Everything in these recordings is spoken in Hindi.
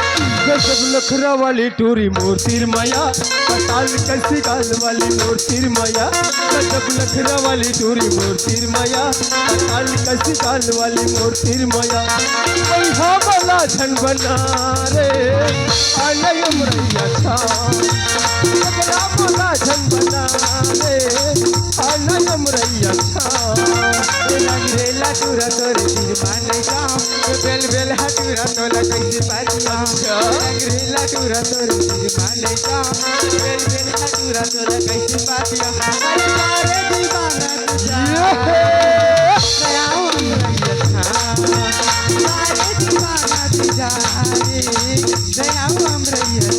नखरा वाली टूरी मूर्तिर माया पताल कैसी गाल वाली मूर्तिर माया गजब नखरा वाली टूरी मूर्तिर माया पताल कैसी गाल वाली मूर्तिर माया पैसा वाला झन बना रे आलय मरैया छा नखरा वाला झन बना रे आलय मरैया छा रेला टूरा तोरे तीर माने जाम बेल बेल हटूरा तोला कैसे पातिया रेला टूरा तोरे तीर माने जाम बेल बेल हटूरा तोला कैसे पातिया अरे दीवाना तुझा दयाओ अमरैया अरे दीवाना तुझा दयाओ अमरैया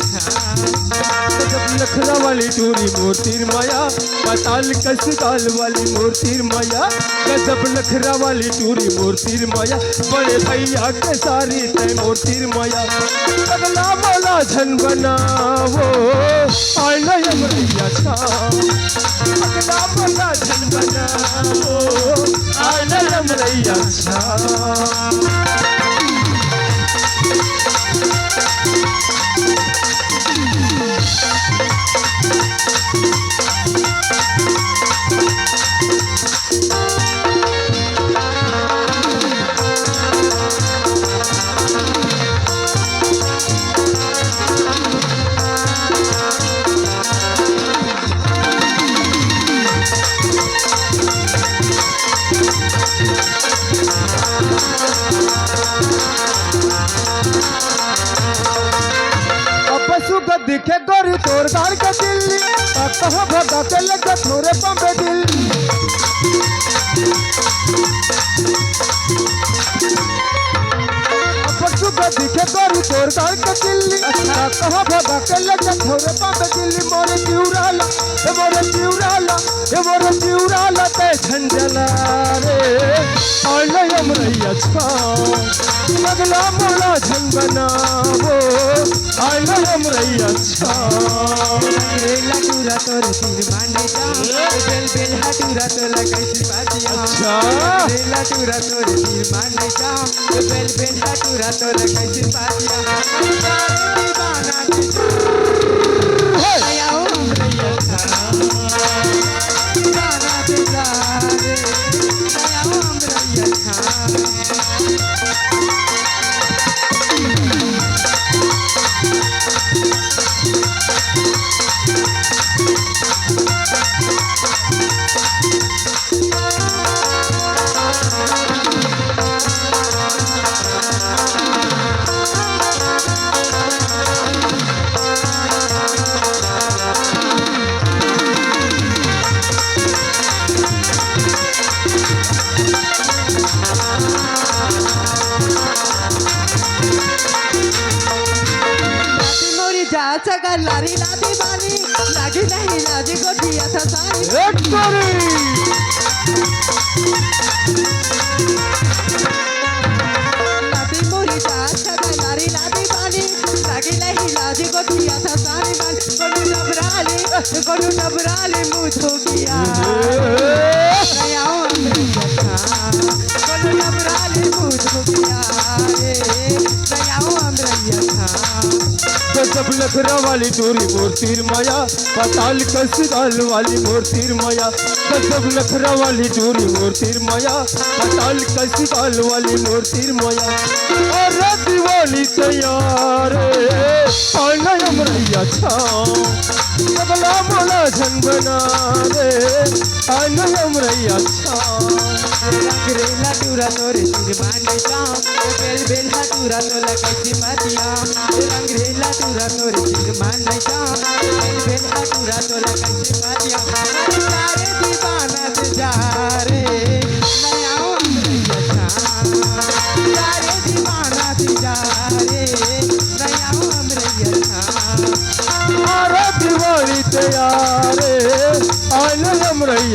नखरा वाली टूरी मूर्तिर माया पताल कैसी गाल वाली मूर्तिर माया गजब नखरा वाली टूरी मूर्तिर माया बड़े भैया के सारी तय मूर्तिर माया अगला वाला झन बनावो आलय मरैया छा अगला वाला झन बनावो आलय मरैया छा दिखे गोरी तोरदार का दिल्ली कहाँ भगा के लगा थोड़े पंपे दिल दिखे गोरी तोरदार का दिल्ली कहाँ भगा के लगा थोड़े पंपे दिल्ली मोरे चिउराला मोरे चिउराला ते झंझला रे आलय मरैया छा अगला मोला झन बनावो आलय मरैया छा रेला टूरा तोरे तीर माने जाम बेल बेल हटूरा तोला कैसे पातिया रेला टूरा तोरे तीर माने जाम बेल बेल हटूरा तोला कैसे पातिया दीवाना दयाओ अमरैया दीवाना तुझा दयाओ अमरैया सगा लारी लादी बानी लागी नहीं लादी गोटिया था सारी लादी मोरी जात सगा लारी लादी बानी लागी नहीं लादी गोटिया था सारी कोनु नबराली मुझो किया दयाओ अमरैया कोनु नबराली मुझो किया दयाओ अमरैया गजब नखरा वाली टूरी मूर्तिर माया पताल कैसी गाल वाली मूर्तिर माया गजब नखरा वाली टूरी मूर्तिर माया पताल कैसी गाल वाली मूर्तिर माया अरे दीवानी तैयार आलय मरैया छा अगला मोला झन बना रे आलय मरैया छा रेला टूरा तोरे तीर माने जाम बेल बेल हटूरा तोला कैसे पातिया रेला टूरा तोरे तीर माने जाम बेल बेल हटूरा तोला कैसे पातिया अरे दीवाना तुझा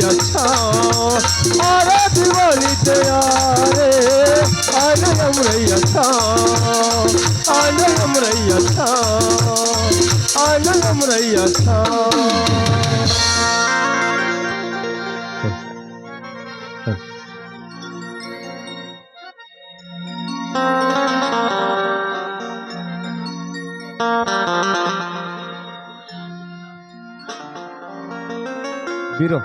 अच्छा अरे दिवाली तैयारे आने अमरैया था आने अमरैया था आने अमरैया था बीरो